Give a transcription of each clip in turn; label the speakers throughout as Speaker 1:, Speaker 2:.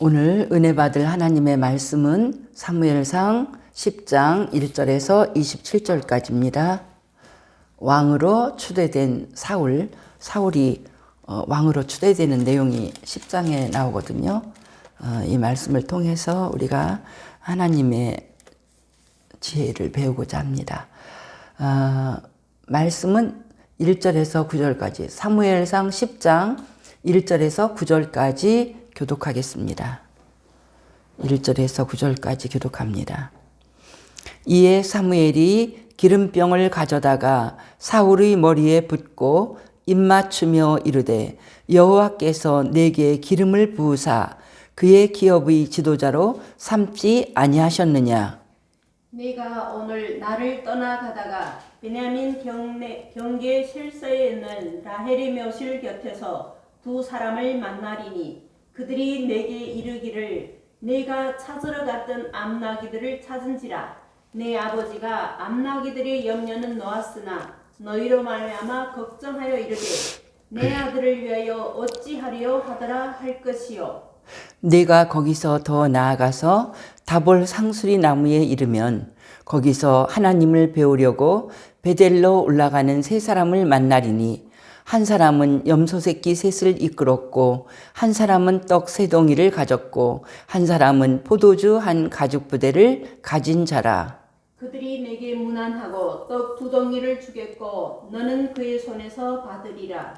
Speaker 1: 오늘 은혜 받을 하나님의 말씀은 사무엘상 10장 1절에서 27절까지입니다. 왕으로 추대된 사울이 왕으로 추대되는 내용이 10장에 나오거든요. 이 말씀을 통해서 우리가 하나님의 지혜를 배우고자 합니다. 말씀은 1절에서 9절까지, 사무엘상 10장 1절에서 9절까지 교독하겠습니다. 1절에서 9절까지 교독합니다. 이에 사무엘이 기름병을 가져다가 사울의 머리에 붓고 입맞추며 이르되, 여호와께서 내게 기름을 부으사 그의 기업의 지도자로 삼지 아니하셨느냐?
Speaker 2: 네가 오늘 나를 떠나가다가 베냐민 경계 실서에 있는 라헬의 묘실 곁에서 두 사람을 만나리니 그들이 내게 이르기를, 내가 찾으러 갔던 암나기들을 찾은지라. 내 아버지가 암나기들의 염려는 놓았으나 너희로 말미암아 걱정하여 이르되, 내 아들을 위하여 어찌하리요 하더라 할 것이요.
Speaker 1: 네가 거기서 더 나아가서 다볼 상수리 나무에 이르면 거기서 하나님을 배우려고 베델로 올라가는 세 사람을 만나리니, 한 사람은 염소 새끼 셋을 이끌었고 한 사람은 떡 세 덩이를 가졌고 한 사람은 포도주 한 가죽 부대를 가진 자라.
Speaker 2: 그들이 내게 문안하고 떡 두 덩이를 주겠고 너는 그의 손에서 받으리라.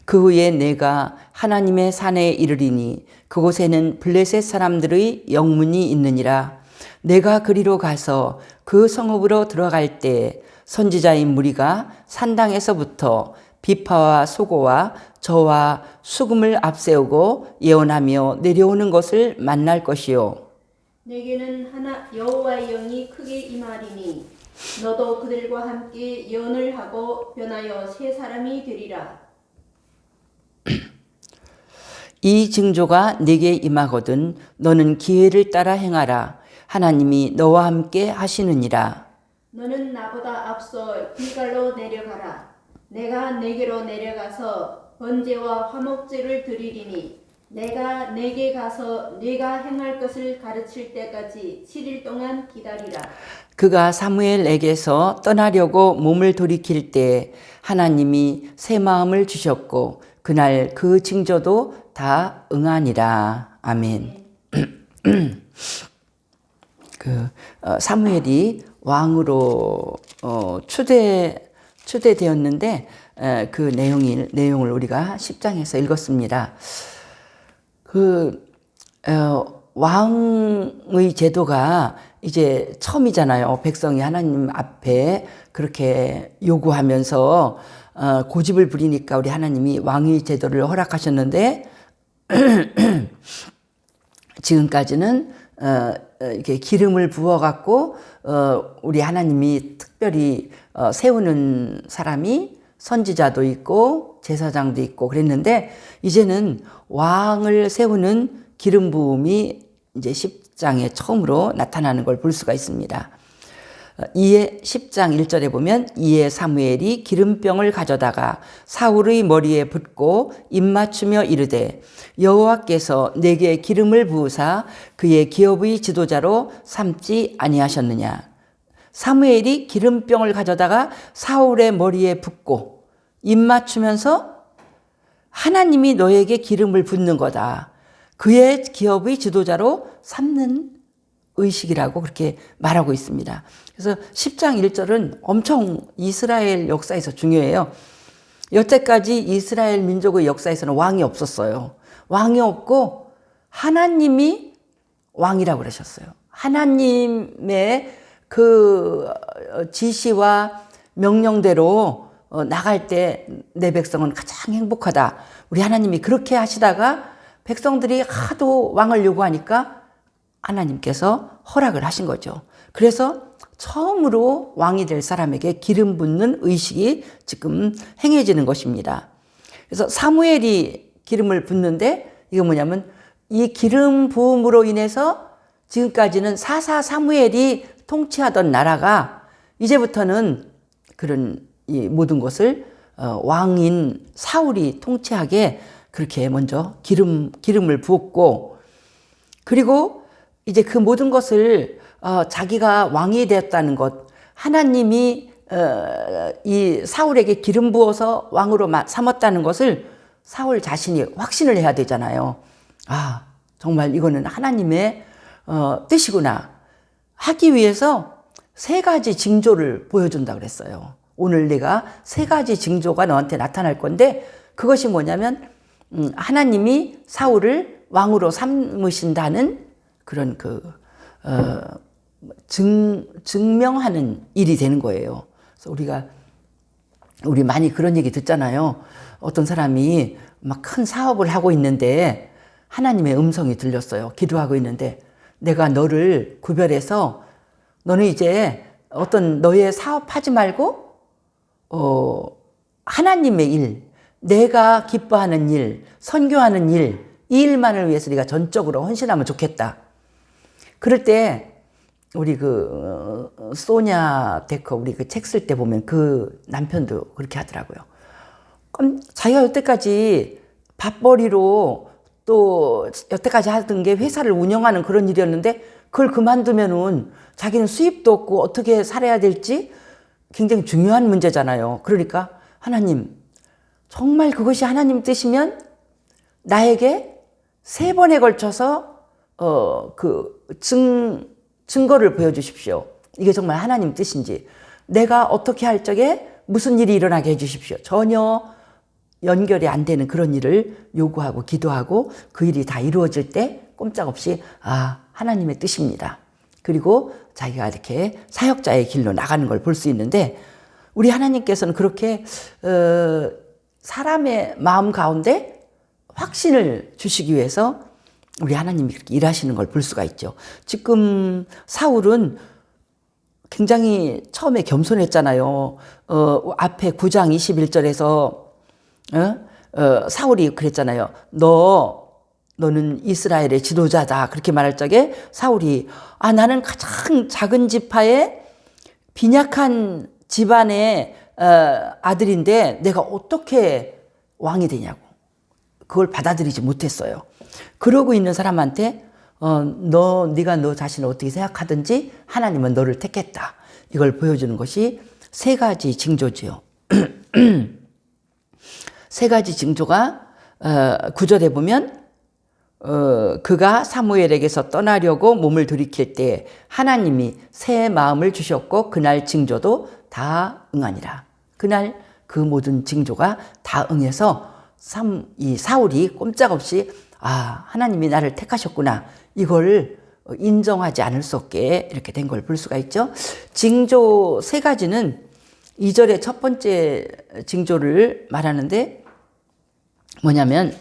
Speaker 1: 그 후에 내가 하나님의 산에 이르리니 그곳에는 블레셋 사람들의 영문이 있느니라. 내가 그리로 가서 그 성읍으로 들어갈 때 선지자의 무리가 산당에서부터 비파와 소고와 저와 수금을 앞세우고 예언하며 내려오는 것을 만날 것이요.
Speaker 2: 내게는 여호와의 영이 크게 임하리니 너도 그들과 함께 예언을 하고 변하여 세 사람이 되리라.
Speaker 1: 이 징조가 네게 임하거든 너는 기회를 따라 행하라. 하나님이 너와 함께 하시느니라.
Speaker 2: 너는 나보다 앞서 길갈로 내려가라. 내가 내게로 내려가서 번제와 화목제를 드리리니 내가 내게 가서 네가 행할 것을 가르칠 때까지 7일 동안 기다리라.
Speaker 1: 그가 사무엘에게서 떠나려고 몸을 돌이킬 때 하나님이 새 마음을 주셨고 그날 그 징조도 다 응하니라. 아멘. 사무엘이 왕으로 추대되었는데 그 내용을 우리가 10장에서 읽었습니다. 왕의 제도가 이제 처음이잖아요. 백성이 하나님 앞에 그렇게 요구하면서 고집을 부리니까 우리 하나님이 왕의 제도를 허락하셨는데 지금까지는 이렇게 기름을 부어갖고 우리 하나님이 특별히 세우는 사람이 선지자도 있고 제사장도 있고 그랬는데 이제는 왕을 세우는 기름 부음이 이제 10장에 처음으로 나타나는 걸 볼 수가 있습니다. 이에 10장 1절에 보면 이에 사무엘이 기름병을 가져다가 사울의 머리에 붓고 입맞추며 이르되, 여호와께서 내게 기름을 부으사 그의 기업의 지도자로 삼지 아니하셨느냐? 사무엘이 기름병을 가져다가 사울의 머리에 붓고 입맞추면서 하나님이 너에게 기름을 붓는 거다. 그의 기업의 지도자로 삼는 의식이라고 그렇게 말하고 있습니다. 그래서 10장 1절은 엄청 이스라엘 역사에서 중요해요. 여태까지 이스라엘 민족의 역사에서는 왕이 없었어요. 왕이 없고 하나님이 왕이라고 그러셨어요. 하나님의 그 지시와 명령대로 나갈 때 내 백성은 가장 행복하다. 우리 하나님이 그렇게 하시다가 백성들이 하도 왕을 요구하니까 하나님께서 허락을 하신 거죠. 그래서 처음으로 왕이 될 사람에게 기름 붓는 의식이 지금 행해지는 것입니다. 그래서 사무엘이 기름을 붓는데 이게 뭐냐면 이 기름 부음으로 인해서 지금까지는 사무엘이 통치하던 나라가 이제부터는 그런 이 모든 것을 왕인 사울이 통치하게 그렇게 먼저 기름을 부었고 그리고 이제 그 모든 것을 자기가 왕이 되었다는 것, 하나님이 이 사울에게 기름 부어서 왕으로 삼았다는 것을 사울 자신이 확신을 해야 되잖아요. 아, 정말 이거는 하나님의 뜻이구나 하기 위해서 3가지 징조를 보여준다 그랬어요. 오늘 내가 3가지 징조가 너한테 나타날 건데, 그것이 뭐냐면 하나님이 사울을 왕으로 삼으신다는 그런 증명하는 일이 되는 거예요. 그래서 우리 많이 그런 얘기 듣잖아요. 어떤 사람이 막 큰 사업을 하고 있는데 하나님의 음성이 들렸어요. 기도하고 있는데, 내가 너를 구별해서 너는 이제 어떤 너의 사업하지 말고 하나님의 일, 내가 기뻐하는 일, 선교하는 일, 이 일만을 위해서 네가 전적으로 헌신하면 좋겠다. 그럴 때 우리 소냐 데커 우리 책 쓸 때 보면 그 남편도 그렇게 하더라고요. 그럼 자기가 여태까지 밥벌이로 또 여태까지 하던 게 회사를 운영하는 그런 일이었는데, 그걸 그만두면은 자기는 수입도 없고 어떻게 살아야 될지 굉장히 중요한 문제잖아요. 그러니까 하나님, 정말 그것이 하나님 뜻이면 나에게 3번에 걸쳐서 증거를 보여주십시오. 이게 정말 하나님 뜻인지, 내가 어떻게 할 적에 무슨 일이 일어나게 해주십시오. 전혀 연결이 안 되는 그런 일을 요구하고 기도하고 그 일이 다 이루어질 때 꼼짝없이 하나님의 뜻입니다. 그리고 자기가 이렇게 사역자의 길로 나가는 걸 볼 수 있는데, 우리 하나님께서는 그렇게 사람의 마음 가운데 확신을 주시기 위해서 우리 하나님이 그렇게 일하시는 걸 볼 수가 있죠. 지금 사울은 굉장히 처음에 겸손했잖아요. 앞에 9장 21절에서 사울이 그랬잖아요. 너는 이스라엘의 지도자다. 그렇게 말할 적에 사울이 나는 가장 작은 지파의 빈약한 집안의 아들인데 내가 어떻게 왕이 되냐고. 그걸 받아들이지 못했어요. 그러고 있는 사람한테 네가 너 자신을 어떻게 생각하든지 하나님은 너를 택했다. 이걸 보여주는 것이 3가지 징조지요. 3가지 징조가 9절에 보면 그가 사무엘에게서 떠나려고 몸을 돌이킬 때 하나님이 새 마음을 주셨고 그날 징조도 다 응하니라. 그날 그 모든 징조가 다 응해서 이 사울이 꼼짝없이 하나님이 나를 택하셨구나. 이걸 인정하지 않을 수 없게 이렇게 된 걸 볼 수가 있죠. 징조 3가지는 2절의 첫 번째 징조를 말하는데 뭐냐면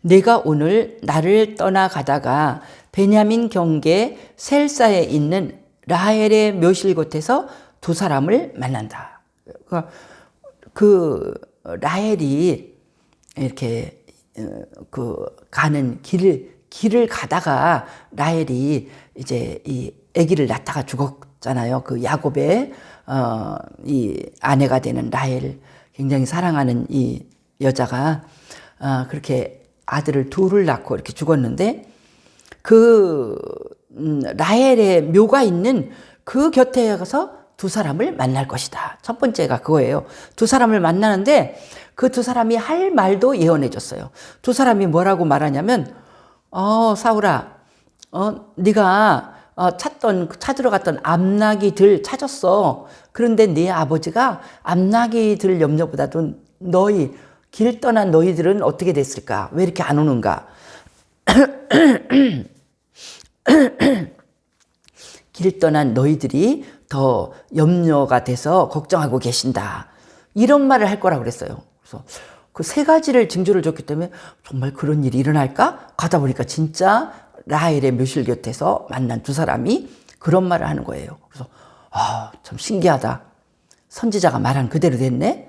Speaker 1: 내가 오늘 나를 떠나가다가 베냐민 경계 셀사에 있는 라헬의 묘실 곳에서 2 사람을 만난다. 그 라헬이 이렇게 가는 길을 가다가 라헬이 이제 이 아기를 낳다가 죽었잖아요. 그 야곱의 이 아내가 되는 라헬, 굉장히 사랑하는 이 여자가 그렇게 아들을 2을 낳고 이렇게 죽었는데, 그 라헬의 묘가 있는 그 곁에 가서 2 사람을 만날 것이다. 첫 번째가 그거예요. 2 사람을 만나는데 그 2 사람이 할 말도 예언해 줬어요. 2 사람이 뭐라고 말하냐면 사울아, 네가 찾으러 갔던 암나기들 찾았어. 그런데 네 아버지가 암나기들 염려보다도 길 떠난 너희들은 어떻게 됐을까? 왜 이렇게 안 오는가? 길 떠난 너희들이 더 염려가 돼서 걱정하고 계신다. 이런 말을 할 거라고 그랬어요. 그래서 그 3가지를 징조를 줬기 때문에 정말 그런 일이 일어날까? 가다 보니까 진짜 라헬의 묘실 곁에서 만난 2 사람이 그런 말을 하는 거예요. 그래서 참 신기하다. 선지자가 말한 그대로 됐네.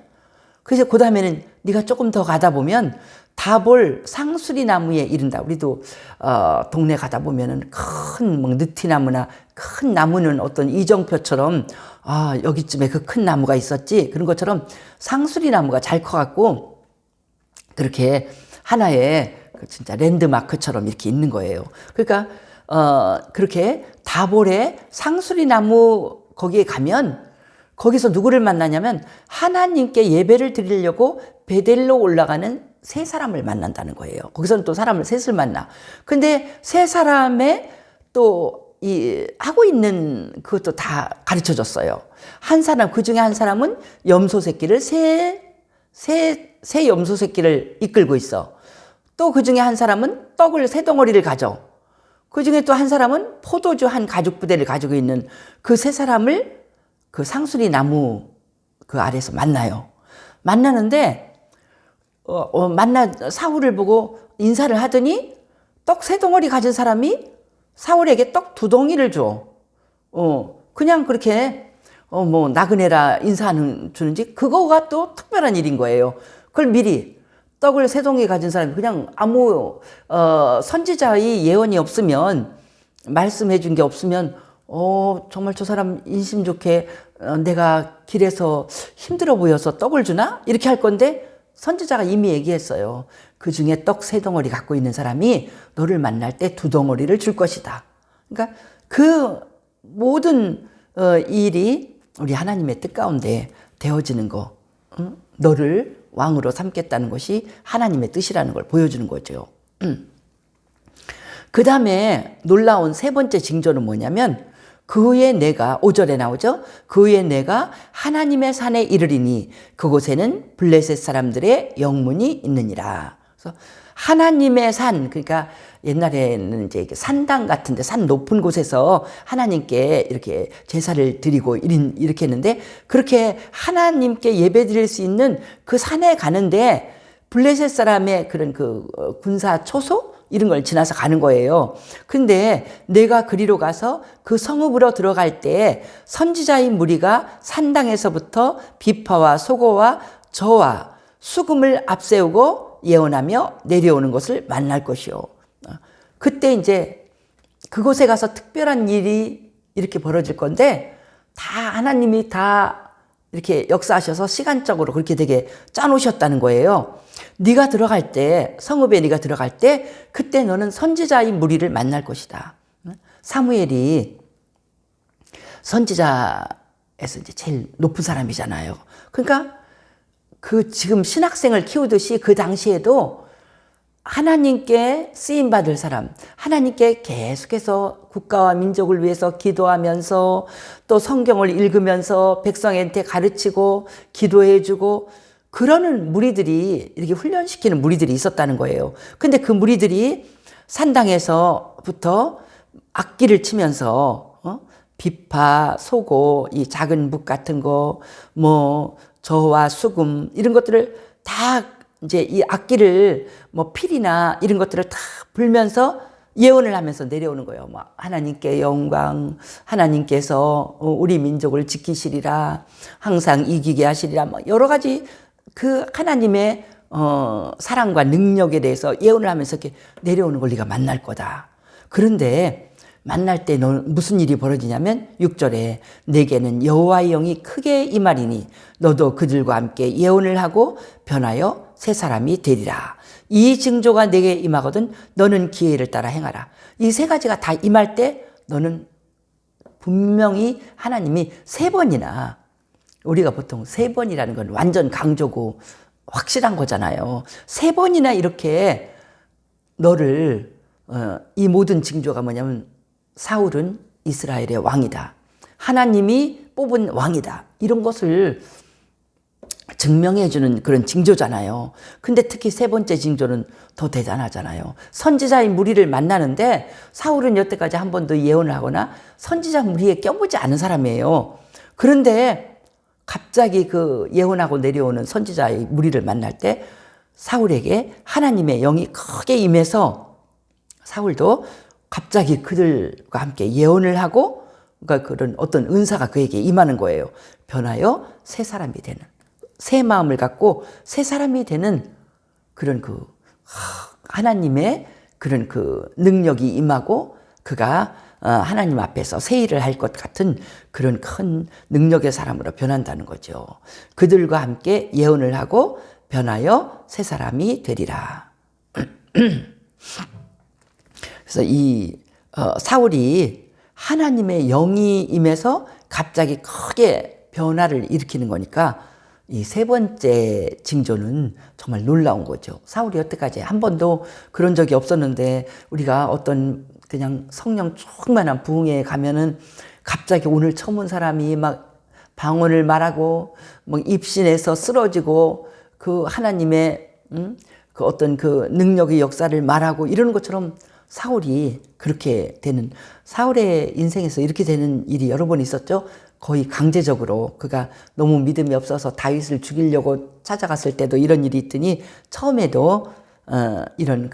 Speaker 1: 그래서 그 다음에는 네가 조금 더 가다 보면 다볼 상수리 나무에 이른다. 우리도 동네 가다 보면은 큰 느티나무나 큰 나무는 어떤 이정표처럼 여기쯤에 그 큰 나무가 있었지. 그런 것처럼 상수리 나무가 잘 커갖고 그렇게 하나의 진짜 랜드마크처럼 이렇게 있는 거예요. 그러니까 그렇게 다볼의 상수리 나무 거기에 가면 거기서 누구를 만나냐면 하나님께 예배를 드리려고 베델로 올라가는 세 사람을 만난다는 거예요. 거기서는 또 사람을 셋을 만나. 근데 세 사람의 또 하고 있는 그것도 다 가르쳐 줬어요. 한 사람, 그 중에 한 사람은 염소 새끼를 새 염소 새끼를 이끌고 있어. 또 그 중에 한 사람은 떡을 세 덩어리를 가져. 그 중에 또 한 사람은 포도주 한 가죽 부대를 가지고 있는 그 세 사람을 그 상수리 나무 그 아래서 만나요. 만나는데 사울을 보고 인사를 하더니 떡 세 덩어리 가진 사람이 사울에게 떡 두 덩이를 줘. 그냥 그렇게 뭐 나그네라 인사하는 주는지 그거가 또 특별한 일인 거예요. 그걸 미리 떡을 세 덩이 가진 사람이 그냥 아무 선지자의 예언이 없으면 말씀해 준 게 없으면 정말 저 사람 인심 좋게 내가 길에서 힘들어 보여서 떡을 주나? 이렇게 할 건데 선지자가 이미 얘기했어요. 그 중에 떡 세 덩어리 갖고 있는 사람이 너를 만날 때 두 덩어리를 줄 것이다. 그러니까 그 모든 일이 우리 하나님의 뜻 가운데 되어지는 거, 너를 왕으로 삼겠다는 것이 하나님의 뜻이라는 걸 보여주는 거죠. 그 다음에 놀라운 세 번째 징조는 뭐냐면 그 후에 내가 5절에 나오죠. 그 후에 내가 하나님의 산에 이르리니 그곳에는 블레셋 사람들의 영문이 있느니라. 그래서 하나님의 산, 그러니까 옛날에는 이제 산당 같은데 산 높은 곳에서 하나님께 이렇게 제사를 드리고 이렇게 했는데 그렇게 하나님께 예배 드릴 수 있는 그 산에 가는데 블레셋 사람의 그런 그 군사 초소 이런 걸 지나서 가는 거예요. 근데 내가 그리로 가서 그 성읍으로 들어갈 때 선지자의 무리가 산당에서부터 비파와 소고와 저와 수금을 앞세우고 예언하며 내려오는 것을 만날 것이요. 그때 이제 그곳에 가서 특별한 일이 이렇게 벌어질 건데 다 하나님이 다 이렇게 역사하셔서 시간적으로 그렇게 되게 짜놓으셨다는 거예요. 네가 들어갈 때, 성읍에 네가 들어갈 때 그때 너는 선지자의 무리를 만날 것이다. 사무엘이 선지자에서 이제 제일 높은 사람이잖아요. 그러니까 그 지금 신학생을 키우듯이 그 당시에도 하나님께 쓰임받을 사람, 하나님께 계속해서 국가와 민족을 위해서 기도하면서 또 성경을 읽으면서 백성한테 가르치고 기도해주고 그러는 무리들이 이렇게 훈련시키는 무리들이 있었다는 거예요. 근데 그 무리들이 산당에서부터 악기를 치면서 비파, 소고, 이 작은 묵 같은 거, 뭐 저와 수금 이런 것들을 다 이제 이 악기를 뭐 필이나 이런 것들을 다 불면서 예언을 하면서 내려오는 거예요. 뭐 하나님께 영광, 하나님께서 우리 민족을 지키시리라, 항상 이기게 하시리라, 뭐 여러 가지 그 하나님의 사랑과 능력에 대해서 예언을 하면서 이렇게 내려오는 걸 네가 만날 거다. 그런데 만날 때 무슨 일이 벌어지냐면 6절에 내게는 여호와의 영이 크게 임하리니 너도 그들과 함께 예언을 하고 변하여 새 사람이 되리라. 이 징조가 내게 임하거든 너는 기회를 따라 행하라. 이 세 가지가 다 임할 때 너는 분명히 하나님이 세 번이나, 우리가 보통 세 번이라는 건 완전 강조고 확실한 거잖아요. 세 번이나 이렇게 너를 이 모든 징조가 뭐냐면 사울은 이스라엘의 왕이다. 하나님이 뽑은 왕이다. 이런 것을 증명해주는 그런 징조잖아요. 근데 특히 세 번째 징조는 더 대단하잖아요. 선지자의 무리를 만나는데 사울은 여태까지 한 번도 예언을 하거나 선지자 무리에 껴보지 않은 사람이에요. 그런데 갑자기 그 예언하고 내려오는 선지자의 무리를 만날 때 사울에게 하나님의 영이 크게 임해서 사울도 갑자기 그들과 함께 예언을 하고 그러니까 그런 어떤 은사가 그에게 임하는 거예요. 변하여 새 사람이 되는, 새 마음을 갖고 새 사람이 되는 그런 그 하나님의 그런 그 능력이 임하고 그가 하나님 앞에서 새 일을 할 것 같은 그런 큰 능력의 사람으로 변한다는 거죠. 그들과 함께 예언을 하고 변하여 새 사람이 되리라. 그래서 이 사울이 하나님의 영이 임해서 갑자기 크게 변화를 일으키는 거니까 이 세 번째 징조는 정말 놀라운 거죠. 사울이 여태까지 한 번도 그런 적이 없었는데 우리가 어떤 그냥 성령 충만한 부흥회에 가면은 갑자기 오늘 처음 온 사람이 막 방언을 말하고 뭐 입신에서 쓰러지고 그 하나님의 그 어떤 그 능력의 역사를 말하고 이러는 것처럼 사울이 그렇게 되는, 사울의 인생에서 이렇게 되는 일이 여러 번 있었죠. 거의 강제적으로 그가 너무 믿음이 없어서 다윗을 죽이려고 찾아갔을 때도 이런 일이 있더니 처음에도 이런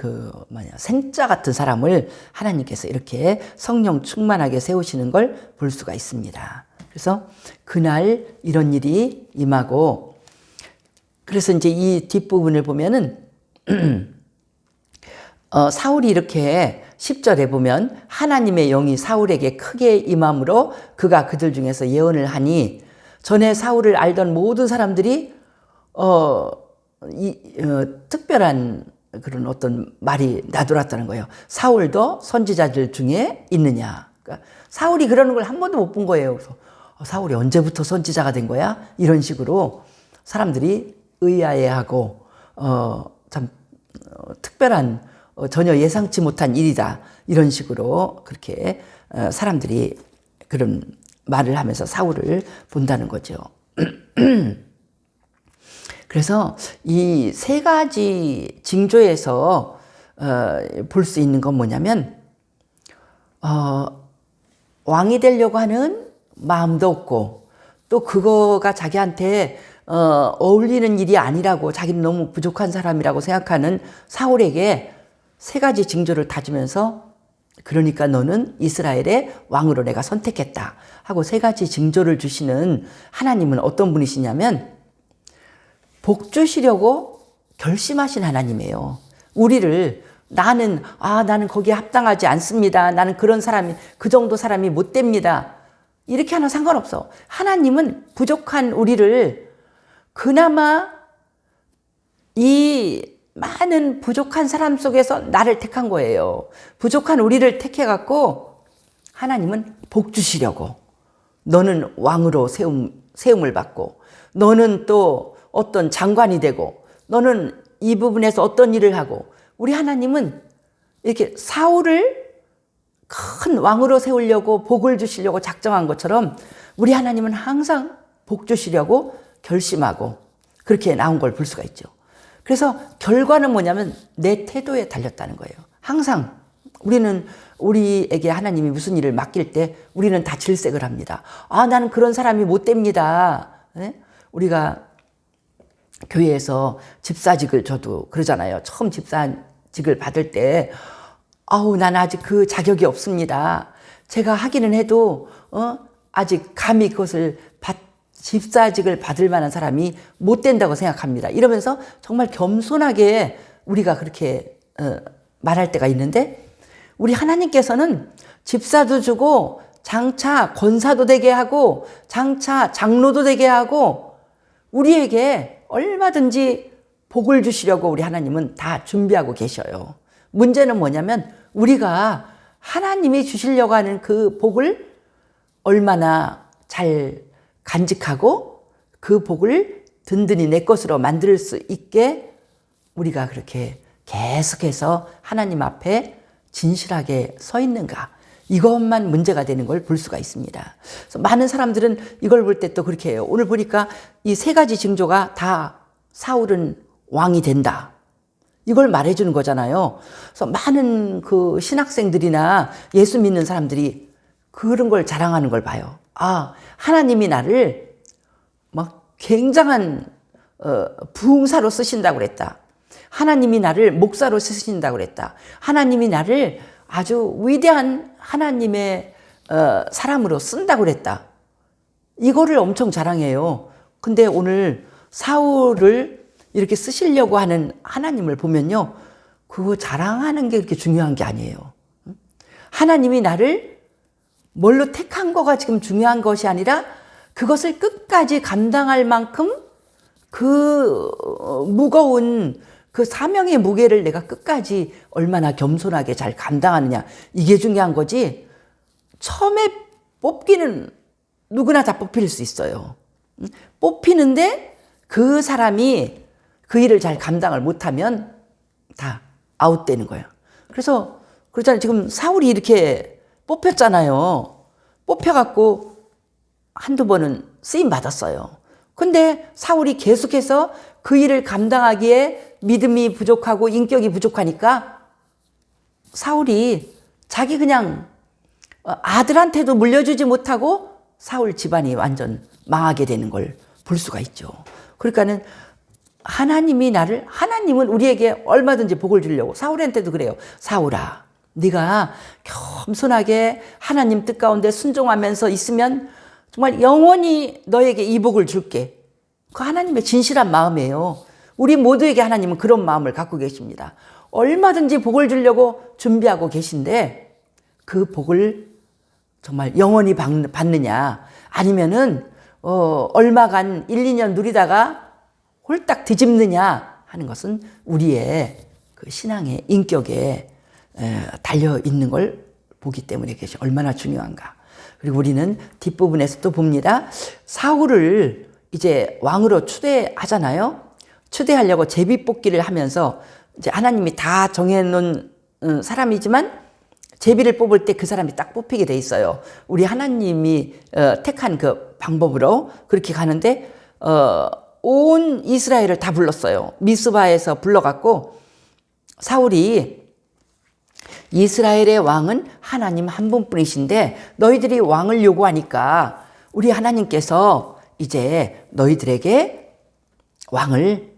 Speaker 1: 생자 같은 사람을 하나님께서 이렇게 성령 충만하게 세우시는 걸 볼 수가 있습니다. 그래서 그날 이런 일이 임하고, 그래서 이제 이 뒷부분을 보면은 사울이 이렇게 10절에 보면 하나님의 영이 사울에게 크게 임함으로 그가 그들 중에서 예언을 하니 전에 사울을 알던 모든 사람들이 특별한 그런 어떤 말이 나돌았다는 거예요. 사울도 선지자들 중에 있느냐. 그러니까 사울이 그러는 걸 한 번도 못 본 거예요. 그래서 사울이 언제부터 선지자가 된 거야? 이런 식으로 사람들이 의아해하고 참 특별한 전혀 예상치 못한 일이다. 이런 식으로 그렇게 사람들이 그런 말을 하면서 사울을 본다는 거죠. 그래서 이 세 가지 징조에서 볼 수 있는 건 뭐냐면 왕이 되려고 하는 마음도 없고 또 그거가 자기한테 어울리는 일이 아니라고, 자기는 너무 부족한 사람이라고 생각하는 사울에게 세 가지 징조를 다 주면서 그러니까 너는 이스라엘의 왕으로 내가 선택했다 하고 세 가지 징조를 주시는 하나님은 어떤 분이시냐면 복 주시려고 결심하신 하나님이에요. 우리를 나는 거기에 합당하지 않습니다. 나는 그런 사람이, 그 정도 사람이 못 됩니다. 이렇게 하나 상관없어. 하나님은 부족한 우리를 그나마 이 많은 부족한 사람 속에서 나를 택한 거예요. 부족한 우리를 택해갖고 하나님은 복 주시려고, 너는 왕으로 세움을 받고 너는 또 어떤 장관이 되고 너는 이 부분에서 어떤 일을 하고, 우리 하나님은 이렇게 사울을 큰 왕으로 세우려고 복을 주시려고 작정한 것처럼 우리 하나님은 항상 복 주시려고 결심하고 그렇게 나온 걸 볼 수가 있죠. 그래서 결과는 뭐냐면 내 태도에 달렸다는 거예요. 항상 우리에게 하나님이 무슨 일을 맡길 때 우리는 다 질색을 합니다. 나는 그런 사람이 못 됩니다. 네? 우리가 교회에서 집사직을, 저도 그러잖아요. 처음 집사직을 받을 때 나는 아직 그 자격이 없습니다. 제가 하기는 해도 아직 감히 그것을 집사직을 받을 만한 사람이 못 된다고 생각합니다. 이러면서 정말 겸손하게 우리가 그렇게 말할 때가 있는데, 우리 하나님께서는 집사도 주고 장차 권사도 되게 하고 장차 장로도 되게 하고 우리에게 얼마든지 복을 주시려고 우리 하나님은 다 준비하고 계셔요. 문제는 뭐냐면 우리가 하나님이 주시려고 하는 그 복을 얼마나 잘 간직하고 그 복을 든든히 내 것으로 만들 수 있게 우리가 그렇게 계속해서 하나님 앞에 진실하게 서 있는가, 이것만 문제가 되는 걸 볼 수가 있습니다. 그래서 많은 사람들은 이걸 볼 때 또 그렇게 해요. 오늘 보니까 이 세 가지 징조가 다 사울은 왕이 된다, 이걸 말해주는 거잖아요. 그래서 많은 그 신학생들이나 예수 믿는 사람들이 그런 걸 자랑하는 걸 봐요. 하나님이 나를 막 굉장한 부흥사로 쓰신다고 그랬다. 하나님이 나를 목사로 쓰신다고 그랬다. 하나님이 나를 아주 위대한 하나님의 사람으로 쓴다고 그랬다. 이거를 엄청 자랑해요. 근데 오늘 사울을 이렇게 쓰시려고 하는 하나님을 보면요, 그거 자랑하는 게 그렇게 중요한 게 아니에요. 하나님이 나를 뭘로 택한 거가 지금 중요한 것이 아니라 그것을 끝까지 감당할 만큼 그 무거운 그 사명의 무게를 내가 끝까지 얼마나 겸손하게 잘 감당하느냐. 이게 중요한 거지. 처음에 뽑기는 누구나 다 뽑힐 수 있어요. 뽑히는데 그 사람이 그 일을 잘 감당을 못하면 다 아웃되는 거예요. 그래서 그렇잖아요. 지금 사울이 이렇게 뽑혔잖아요. 뽑혀갖고 한두 번은 쓰임 받았어요. 근데 사울이 계속해서 그 일을 감당하기에 믿음이 부족하고 인격이 부족하니까 사울이 자기 그냥 아들한테도 물려주지 못하고 사울 집안이 완전 망하게 되는 걸 볼 수가 있죠. 그러니까는 하나님은 우리에게 얼마든지 복을 주려고 사울한테도 그래요. 사울아, 네가 겸손하게 하나님 뜻 가운데 순종하면서 있으면 정말 영원히 너에게 이 복을 줄게. 그 하나님의 진실한 마음이에요. 우리 모두에게 하나님은 그런 마음을 갖고 계십니다. 얼마든지 복을 주려고 준비하고 계신데 그 복을 정말 영원히 받느냐 아니면은 얼마간 1, 2년 누리다가 홀딱 뒤집느냐 하는 것은 우리의 그 신앙의 인격에 달려 있는 걸 보기 때문에 그것이 얼마나 중요한가. 그리고 우리는 뒷부분에서 또 봅니다. 사울을 이제 왕으로 추대하잖아요. 추대하려고 제비뽑기를 하면서 이제 하나님이 다 정해놓은 사람이지만 제비를 뽑을 때 그 사람이 딱 뽑히게 돼 있어요. 우리 하나님이 택한 그 방법으로 그렇게 가는데 온 이스라엘을 다 불렀어요. 미스바에서 불러갖고 사울이 이스라엘의 왕은 하나님 한 분뿐이신데 너희들이 왕을 요구하니까 우리 하나님께서 이제 너희들에게 왕을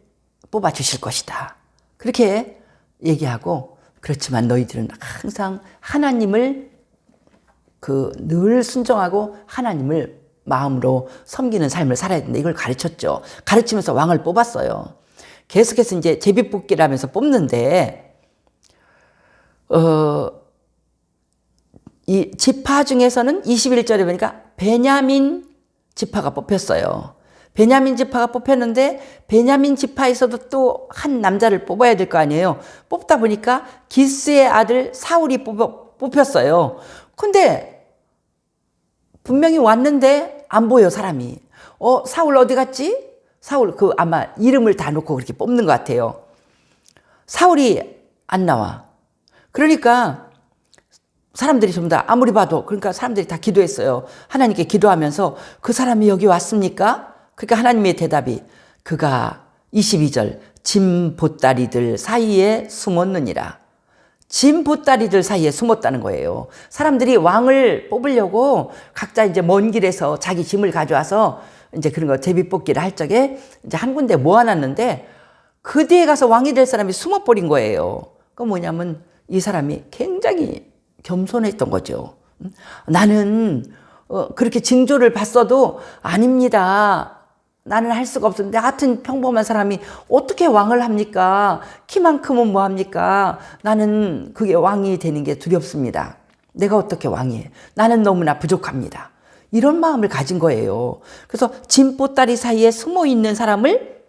Speaker 1: 뽑아 주실 것이다. 그렇게 얘기하고 그렇지만 너희들은 항상 하나님을 늘 순종하고 하나님을 마음으로 섬기는 삶을 살아야 된다. 이걸 가르쳤죠. 가르치면서 왕을 뽑았어요. 계속해서 이제 제비뽑기를 하면서 뽑는데 이 지파 중에서는 21절에 보니까 베냐민 지파가 뽑혔어요. 베냐민 지파가 뽑혔는데 베냐민 지파에서도 또 한 남자를 뽑아야 될 거 아니에요. 뽑다 보니까 기스의 아들 사울이 뽑혔어요. 근데 분명히 왔는데 안 보여 사람이. 사울 어디 갔지? 사울 아마 이름을 다 놓고 그렇게 뽑는 것 같아요. 사울이 안 나와. 그러니까 사람들이 전부 다 아무리 봐도 그러니까 사람들이 다 기도했어요. 하나님께 기도하면서 그 사람이 여기 왔습니까? 그러니까 하나님의 대답이 그가 22절 짐 보따리들 사이에 숨었느니라. 짐 보따리들 사이에 숨었다는 거예요. 사람들이 왕을 뽑으려고 각자 이제 먼 길에서 자기 짐을 가져와서 이제 그런 거 제비뽑기를 할 적에 이제 한 군데 모아놨는데 그 뒤에 가서 왕이 될 사람이 숨어버린 거예요. 그 뭐냐면 이 사람이 굉장히 겸손했던 거죠. 나는 그렇게 징조를 봤어도 아닙니다. 나는 할 수가 없었는데 하여튼 평범한 사람이 어떻게 왕을 합니까? 키만큼은 뭐 합니까? 나는 그게 왕이 되는 게 두렵습니다. 내가 어떻게 왕이에요? 나는 너무나 부족합니다. 이런 마음을 가진 거예요. 그래서 짐보따리 사이에 숨어 있는 사람을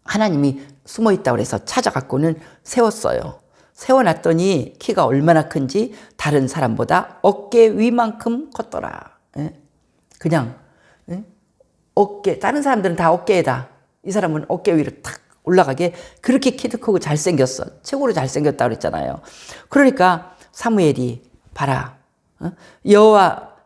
Speaker 1: 하나님이 숨어 있다고 해서 찾아갖고는 세웠어요. 세워놨더니 키가 얼마나 큰지 다른 사람보다 어깨 위만큼 컸더라. 그냥 다른 사람들은 다 어깨에다, 이 사람은 어깨 위로 탁 올라가게 그렇게 키도 크고 잘생겼어. 최고로 잘생겼다고 그랬잖아요. 그러니까 사무엘이 봐라.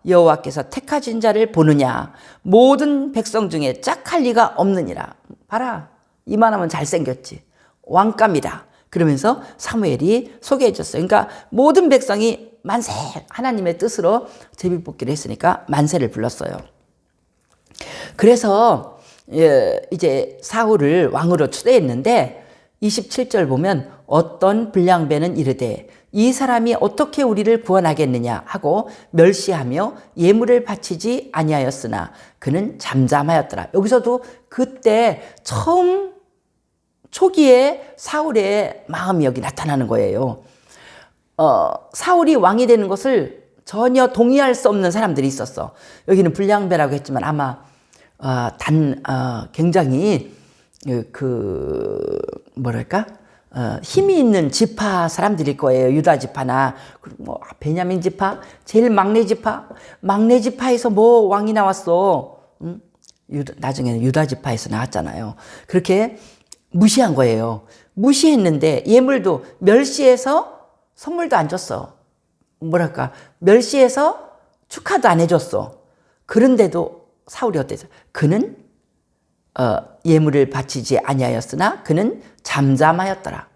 Speaker 1: 여호와께서 택하신 자를 보느냐. 모든 백성 중에 짝할 리가 없느니라. 봐라. 이만하면 잘생겼지. 왕감이다. 그러면서 사무엘이 소개해 줬어요. 그러니까 모든 백성이 만세 하나님의 뜻으로 제비뽑기를 했으니까 만세를 불렀어요. 그래서 이제 사울을 왕으로 추대했는데 27절 보면 어떤 불량배는 이르되 이 사람이 어떻게 우리를 구원하겠느냐 하고 멸시하며 예물을 바치지 아니하였으나 그는 잠잠하였더라. 여기서도 그때 처음 초기에 사울의 마음이 여기 나타나는 거예요. 사울이 왕이 되는 것을 전혀 동의할 수 없는 사람들이 있었어. 여기는 불량배라고 했지만 아마 굉장히 뭐랄까? 힘이 있는 지파 사람들일 거예요. 유다 지파나, 뭐, 베냐민 지파, 제일 막내 지파, 막내 지파에서 뭐 왕이 나왔어. 응? 나중에는 유다 지파에서 나왔잖아요. 그렇게 무시한 거예요. 무시했는데 예물도 멸시해서 선물도 안 줬어. 뭐랄까, 멸시해서 축하도 안 해줬어. 그런데도 사울이 어땠어? 그는 예물을 바치지 아니하였으나 그는 잠잠하였더라.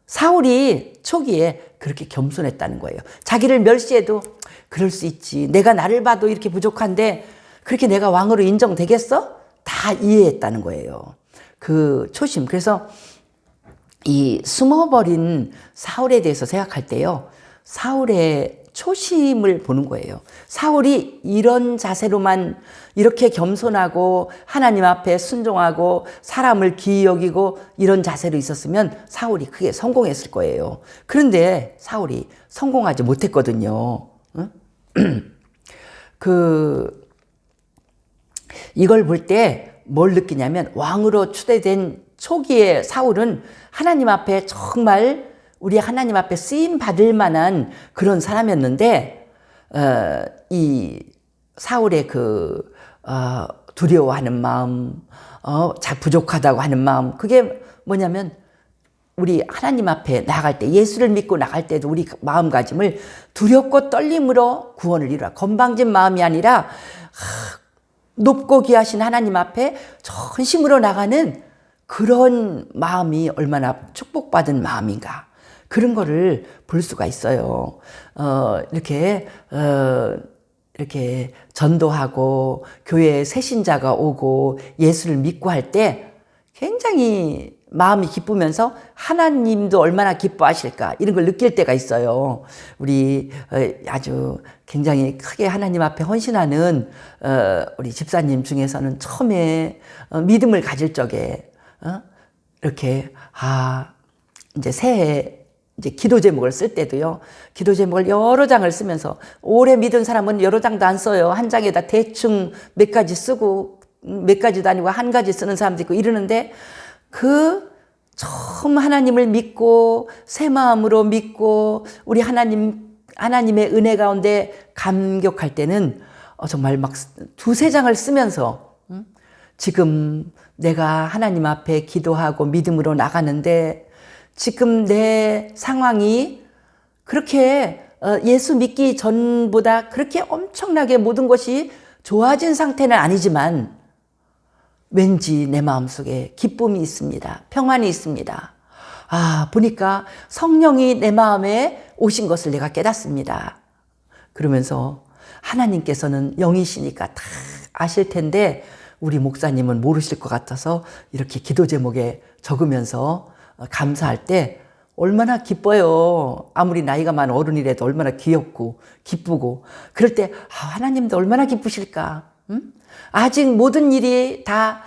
Speaker 1: 사울이 초기에 그렇게 겸손했다는 거예요. 자기를 멸시해도 그럴 수 있지. 내가 나를 봐도 이렇게 부족한데 그렇게 내가 왕으로 인정되겠어? 다 이해했다는 거예요. 그 초심. 그래서 이 숨어버린 사울에 대해서 생각할 때요. 사울의 초심을 보는 거예요. 사울이 이런 자세로만 이렇게 겸손하고 하나님 앞에 순종하고 사람을 귀히 여기고 이런 자세로 있었으면 사울이 크게 성공했을 거예요. 그런데 사울이 성공하지 못했거든요. 이걸 볼 때 뭘 느끼냐면 왕으로 추대된 초기에 사울은 하나님 앞에 정말 우리 하나님 앞에 쓰임 받을 만한 그런 사람이었는데 이 사울의 두려워하는 마음, 부족하다고 하는 마음, 그게 뭐냐면 우리 하나님 앞에 나갈 때, 예수를 믿고 나갈 때도 우리 마음가짐을 두렵고 떨림으로 구원을 이루라. 건방진 마음이 아니라 높고 귀하신 하나님 앞에 전심으로 나가는 그런 마음이 얼마나 축복받은 마음인가. 그런 거를 볼 수가 있어요. 이렇게 전도하고 교회에 새신자가 오고 예수를 믿고 할 때 굉장히 마음이 기쁘면서 하나님도 얼마나 기뻐하실까 이런 걸 느낄 때가 있어요. 우리 아주 굉장히 크게 하나님 앞에 헌신하는 우리 집사님 중에서는 처음에 믿음을 가질 적에 이렇게 이제 새해 이제 기도 제목을 쓸 때도요. 기도 제목을 여러 장을 쓰면서 오래 믿은 사람은 여러 장도 안 써요. 한 장에다 대충 몇 가지 쓰고 몇 가지도 아니고 한 가지 쓰는 사람도 있고 이러는데 처음 하나님을 믿고 새 마음으로 믿고 우리 하나님의 은혜 가운데 감격할 때는 정말 막 두세 장을 쓰면서 지금 내가 하나님 앞에 기도하고 믿음으로 나가는데 지금 내 상황이 그렇게 예수 믿기 전보다 그렇게 엄청나게 모든 것이 좋아진 상태는 아니지만 왠지 내 마음속에 기쁨이 있습니다. 평안이 있습니다. 보니까 성령이 내 마음에 오신 것을 내가 깨닫습니다. 그러면서 하나님께서는 영이시니까 다 아실 텐데 우리 목사님은 모르실 것 같아서 이렇게 기도 제목에 적으면서 감사할 때 얼마나 기뻐요. 아무리 나이가 많은 어른이라도 얼마나 귀엽고 기쁘고 그럴 때 하나님도 얼마나 기쁘실까. 아직 모든 일이 다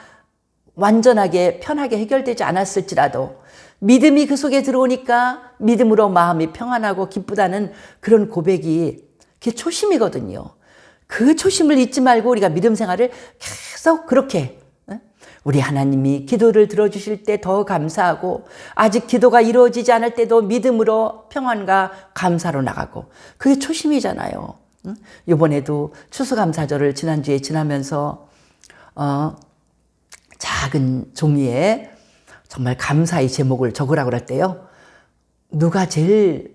Speaker 1: 완전하게 편하게 해결되지 않았을지라도 믿음이 그 속에 들어오니까 믿음으로 마음이 평안하고 기쁘다는 그런 고백이 그게 초심이거든요. 그 초심을 잊지 말고 우리가 믿음 생활을 계속 그렇게 우리 하나님이 기도를 들어주실 때 더 감사하고 아직 기도가 이루어지지 않을 때도 믿음으로 평안과 감사로 나가고 그게 초심이잖아요. 이번에도 추수감사절을 지난주에 지나면서 작은 종이에 정말 감사의 제목을 적으라고 할 때요. 누가 제일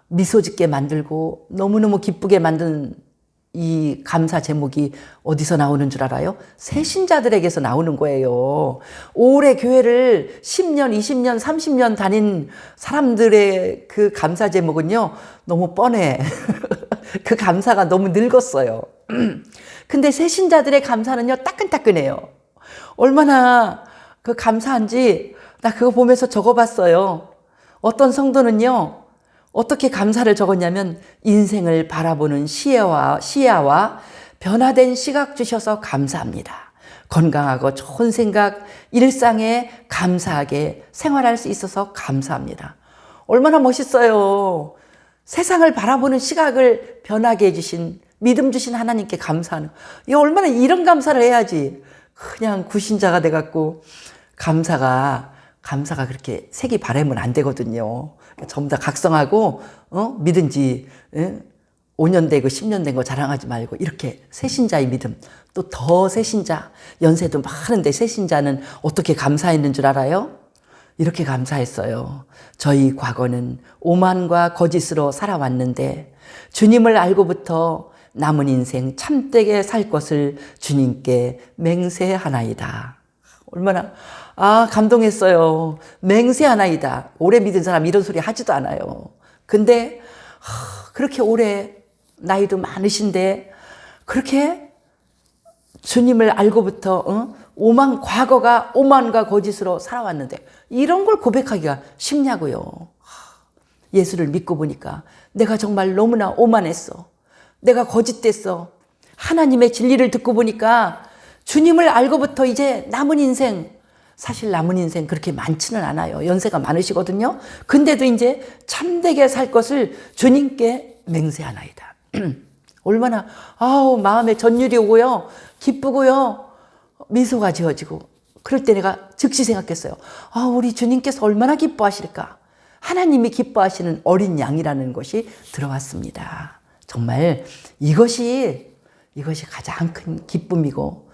Speaker 1: 미소 짓게 만들고 너무너무 기쁘게 만든 이 감사 제목이 어디서 나오는 줄 알아요? 새신자들에게서 나오는 거예요. 오래 교회를 10년, 20년, 30년 다닌 사람들의 그 감사 제목은요, 너무 뻔해. 그 감사가 너무 늙었어요. 근데 새신자들의 감사는요, 따끈따끈해요. 얼마나 그 감사한지 나 그거 보면서 적어봤어요. 어떤 성도는요, 어떻게 감사를 적었냐면 인생을 바라보는 시야와 변화된 시각 주셔서 감사합니다. 건강하고 좋은 생각, 일상에 감사하게 생활할 수 있어서 감사합니다. 얼마나 멋있어요. 세상을 바라보는 시각을 변하게 해주신 믿음 주신 하나님께 감사하는 이 얼마나 이런 감사를 해야지. 그냥 구신자가 돼갖고 감사가 그렇게 색이 바라면 안 되거든요. 전부 다 각성하고 믿은 지 5년 되고 10년 된 거 자랑하지 말고 이렇게 새신자의 믿음, 또 더 새신자, 연세도 많은데 새신자는 어떻게 감사했는 줄 알아요? 이렇게 감사했어요. 저희 과거는 오만과 거짓으로 살아왔는데 주님을 알고부터 남은 인생 참되게 살 것을 주님께 맹세하나이다. 얼마나 감동했어요. 맹세하나이다. 오래 믿은 사람 이런 소리 하지도 않아요. 근데 그렇게 오래 나이도 많으신데 그렇게 주님을 알고부터 과거가 오만과 거짓으로 살아왔는데 이런 걸 고백하기가 쉽냐고요. 예수를 믿고 보니까 내가 정말 너무나 오만했어. 내가 거짓됐어. 하나님의 진리를 듣고 보니까 주님을 알고부터 이제 남은 인생, 사실 남은 인생 그렇게 많지는 않아요. 연세가 많으시거든요. 근데도 이제 참되게 살 것을 주님께 맹세하나이다. 얼마나 마음에 전율이 오고요. 기쁘고요. 미소가 지어지고 그럴 때 내가 즉시 생각했어요. 우리 주님께서 얼마나 기뻐하실까. 하나님이 기뻐하시는 어린 양이라는 것이 들어왔습니다. 정말 이것이 가장 큰 기쁨이고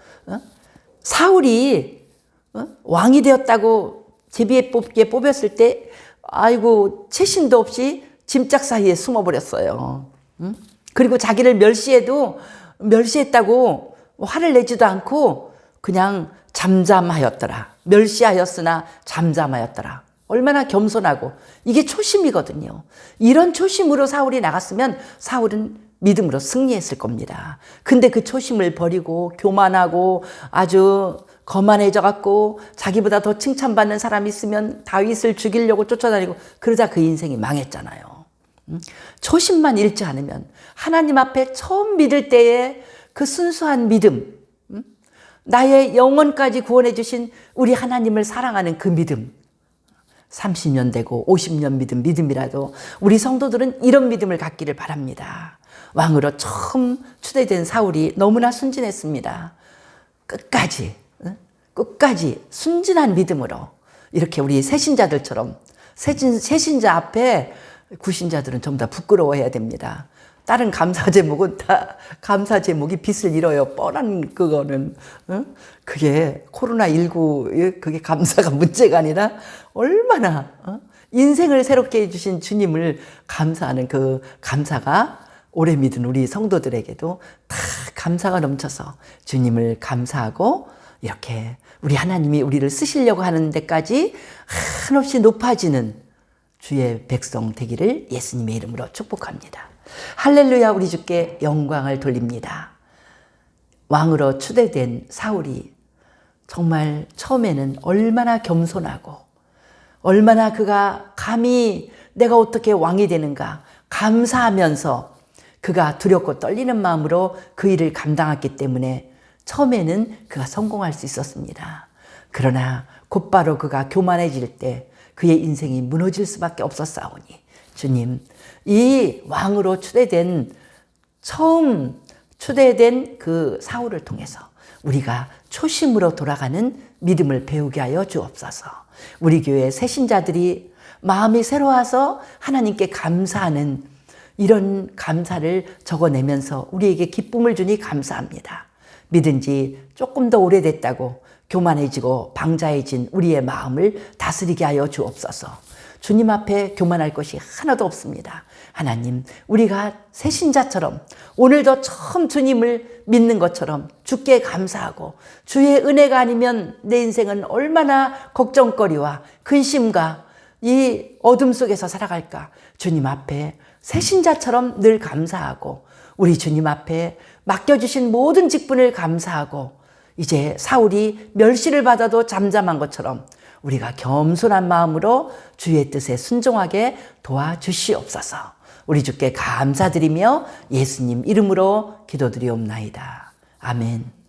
Speaker 1: 사울이 왕이 되었다고 제비에 뽑혔을 때 아이고 채신도 없이 짐짝 사이에 숨어버렸어요. 그리고 자기를 멸시했다고 화를 내지도 않고 그냥 잠잠하였더라. 멸시하였으나 잠잠하였더라. 얼마나 겸손하고 이게 초심이거든요. 이런 초심으로 사울이 나갔으면 사울은 믿음으로 승리했을 겁니다. 근데 그 초심을 버리고 교만하고 아주 거만해져 갖고 자기보다 더 칭찬받는 사람이 있으면 다윗을 죽이려고 쫓아다니고 그러다 그 인생이 망했잖아요. 초심만 잃지 않으면 하나님 앞에 처음 믿을 때의 그 순수한 믿음, 나의 영혼까지 구원해 주신 우리 하나님을 사랑하는 그 믿음, 30년 되고 50년 믿은 믿음이라도 우리 성도들은 이런 믿음을 갖기를 바랍니다. 왕으로 처음 추대된 사울이 너무나 순진했습니다. 끝까지 순진한 믿음으로 이렇게 우리 새신자들처럼 새신자 앞에 구신자들은 전부 다 부끄러워해야 됩니다. 다른 감사 제목은 다 감사 제목이 빛을 잃어요. 뻔한 그거는 그게 코로나19 그게 감사가 문제가 아니라 얼마나 인생을 새롭게 해주신 주님을 감사하는 그 감사가 오래 믿은 우리 성도들에게도 다 감사가 넘쳐서 주님을 감사하고 이렇게 우리 하나님이 우리를 쓰시려고 하는 데까지 한없이 높아지는 주의 백성 되기를 예수님의 이름으로 축복합니다. 할렐루야. 우리 주께 영광을 돌립니다. 왕으로 추대된 사울이 정말 처음에는 얼마나 겸손하고 얼마나 그가 감히 내가 어떻게 왕이 되는가 감사하면서 그가 두렵고 떨리는 마음으로 그 일을 감당했기 때문에 처음에는 그가 성공할 수 있었습니다. 그러나 곧바로 그가 교만해질 때 그의 인생이 무너질 수밖에 없었사오니 주님, 이 왕으로 처음 추대된 그 사울을 통해서 우리가 초심으로 돌아가는 믿음을 배우게 하여 주옵소서. 우리 교회 새신자들이 마음이 새로워서 하나님께 감사하는 이런 감사를 적어내면서 우리에게 기쁨을 주니 감사합니다. 믿은 지 조금 더 오래됐다고 교만해지고 방자해진 우리의 마음을 다스리게 하여 주옵소서. 주님 앞에 교만할 것이 하나도 없습니다. 하나님, 우리가 새신자처럼 오늘도 처음 주님을 믿는 것처럼 주께 감사하고 주의 은혜가 아니면 내 인생은 얼마나 걱정거리와 근심과 이 어둠 속에서 살아갈까. 주님 앞에 새신자처럼 늘 감사하고 우리 주님 앞에 맡겨주신 모든 직분을 감사하고 이제 사울이 멸시를 받아도 잠잠한 것처럼 우리가 겸손한 마음으로 주의 뜻에 순종하게 도와주시옵소서. 우리 주께 감사드리며 예수님 이름으로 기도드리옵나이다. 아멘.